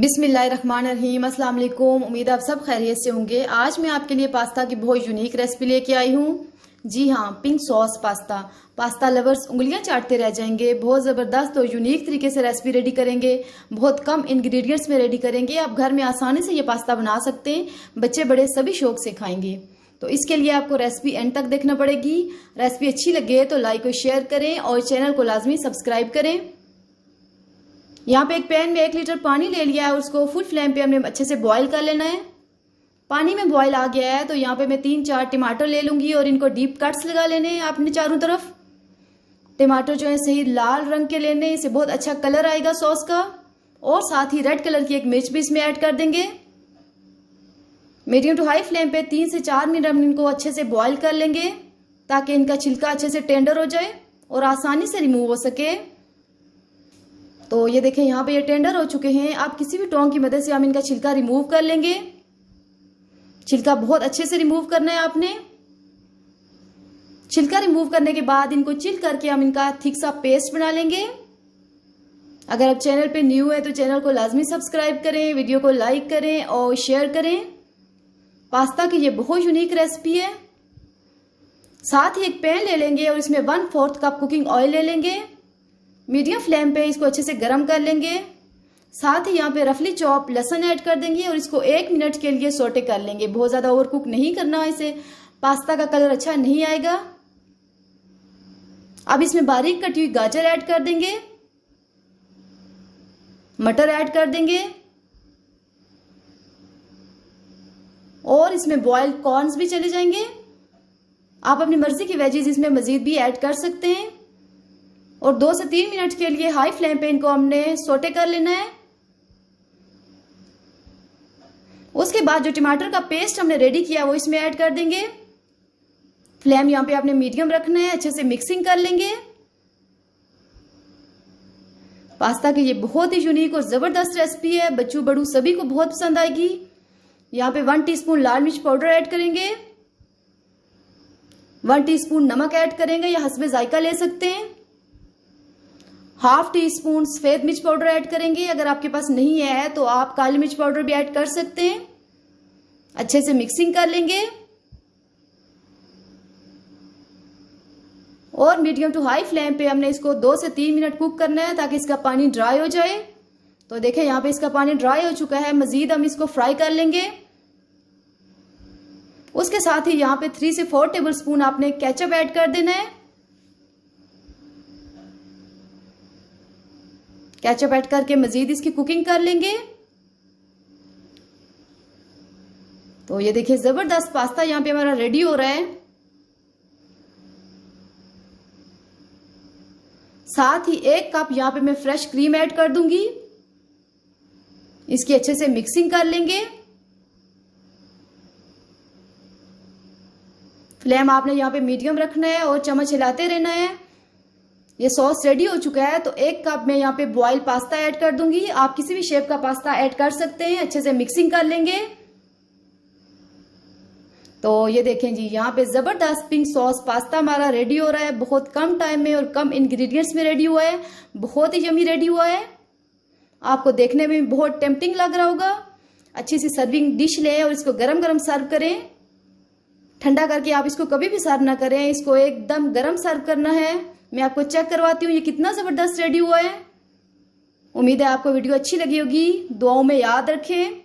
बिस्मिल्लाहिर्रहमानिर्रहीम। अस्सलाम वालेकुम। उम्मीद आप सब खैरियत से होंगे। आज मैं आपके लिए पास्ता की बहुत यूनिक रेसिपी लेके आई हूँ। जी हाँ, pink sauce pasta. Pasta lovers उंगलियां चाटते रह जाएंगे। बहुत ज़बरदस्त और यूनिक तरीके से रेसिपी रेडी करेंगे। बहुत कम इंग्रेडिएंट्स में रेडी करेंगे। आप घर में आसानी से ये पास्ता बना सकते हैं। बच्चे बड़े सभी शौक से खाएंगे। तो इसके लिए आपको रेसिपी एंड तक देखना पड़ेगी। रेसिपी अच्छी लगे तो लाइक और शेयर करें और चैनल को लाजमी सब्सक्राइब करें। यहाँ पे एक पैन में 1 लीटर पानी ले लिया है। उसको फुल फ्लेम पे हमें अच्छे से बॉईल कर लेना है। पानी में बॉईल आ गया है तो यहाँ पे मैं 3-4 टमाटर ले लूंगी और इनको डीप कट्स लगा लेने हैं आपने चारों तरफ। टमाटर जो है सही लाल रंग के लेने, इससे बहुत अच्छा कलर आएगा सॉस का। और साथ ही रेड कलर की एक मिर्च भी इसमें ऐड कर देंगे। मीडियम टू हाई फ्लेम पे 3 से 4 मिनट हम इनको अच्छे से बॉईल कर लेंगे ताकि इनका छिलका अच्छे से टेंडर हो जाए और आसानी से रिमूव हो सके। तो ये देखें यहाँ पे ये टेंडर हो चुके हैं। आप किसी भी टोंग की मदद से हम इनका छिलका रिमूव कर लेंगे। छिलका बहुत अच्छे से रिमूव करना है आपने। छिलका रिमूव करने के बाद इनको चिल करके हम इनका थिक सा पेस्ट बना लेंगे। अगर आप चैनल पे न्यू है तो चैनल को लाजमी सब्सक्राइब करें, वीडियो को लाइक करें और शेयर करें। पास्ता की ये बहुत यूनिक रेसिपी है। साथ ही एक पैन ले लेंगे और इसमें 1/4 कप कुकिंग ऑयल ले लेंगे। मीडियम फ्लेम पे इसको अच्छे से गर्म कर लेंगे। साथ ही यहाँ पे रफली चॉप लहसुन ऐड कर देंगे और इसको 1 मिनट के लिए सोटे कर लेंगे। बहुत ज्यादा ओवर कुक नहीं करना, इससे पास्ता का कलर अच्छा नहीं आएगा। अब इसमें बारीक कटी हुई गाजर ऐड कर देंगे, मटर ऐड कर देंगे और इसमें बॉइल्ड कॉर्न्स भी चले जाएंगे। आप अपनी मर्जी की वेजीज इसमें मजीद भी ऐड कर सकते हैं। और 2 से 3 मिनट के लिए हाई फ्लेम पे इनको हमने सोटे कर लेना है। उसके बाद जो टमाटर का पेस्ट हमने रेडी किया वो इसमें ऐड कर देंगे। फ्लेम यहाँ पे आपने मीडियम रखना है। अच्छे से मिक्सिंग कर लेंगे। पास्ता की ये बहुत ही यूनिक और जबरदस्त रेसिपी है। बच्चों बड़ू सभी को बहुत पसंद आएगी। यहाँ पे 1 टीस्पून लाल मिर्च पाउडर ऐड करेंगे, 1 टीस्पून नमक ऐड करेंगे या हस्बे जायका ले सकते हैं। 1/2 टीस्पून सफेद मिर्च पाउडर ऐड करेंगे। अगर आपके पास नहीं है तो आप काली मिर्च पाउडर भी ऐड कर सकते हैं। अच्छे से मिक्सिंग कर लेंगे और मीडियम टू हाई फ्लेम पे हमने इसको 2 से 3 मिनट कुक करना है ताकि इसका पानी ड्राई हो जाए। तो देखें यहाँ पे इसका पानी ड्राई हो चुका है। मजीद हम इसको फ्राई कर लेंगे। उसके साथ ही यहाँ पे 3 से 4 टेबल स्पून आपने केचप ऐड कर देना है। केचप ऐड करके मजीद इसकी कुकिंग कर लेंगे। तो ये देखिए जबरदस्त पास्ता यहाँ पे हमारा रेडी हो रहा है। साथ ही 1 कप यहाँ पे मैं फ्रेश क्रीम ऐड कर दूंगी। इसकी अच्छे से मिक्सिंग कर लेंगे। फ्लेम आपने यहाँ पे मीडियम रखना है और चम्मच हिलाते रहना है। ये सॉस रेडी हो चुका है तो 1 कप में यहाँ पे बॉयल पास्ता ऐड कर दूंगी। आप किसी भी शेप का पास्ता ऐड कर सकते हैं। अच्छे से मिक्सिंग कर लेंगे। तो ये देखें जी, यहाँ पे जबरदस्त पिंक सॉस पास्ता हमारा रेडी हो रहा है। बहुत कम टाइम में और कम इंग्रेडिएंट्स में रेडी हुआ है। बहुत ही यमी रेडी हुआ है। आपको देखने में बहुत टेम्पटिंग लग रहा होगा। अच्छी सी सर्विंग डिश लें और इसको गरम गरम सर्व करें। ठंडा करके आप इसको कभी भी सर्व ना करें। इसको एकदम गरम सर्व करना है। मैं आपको चेक करवाती हूँ ये कितना जबरदस्त रेडी हुआ है। उम्मीद है आपको वीडियो अच्छी लगी होगी। दुआओं में याद रखें।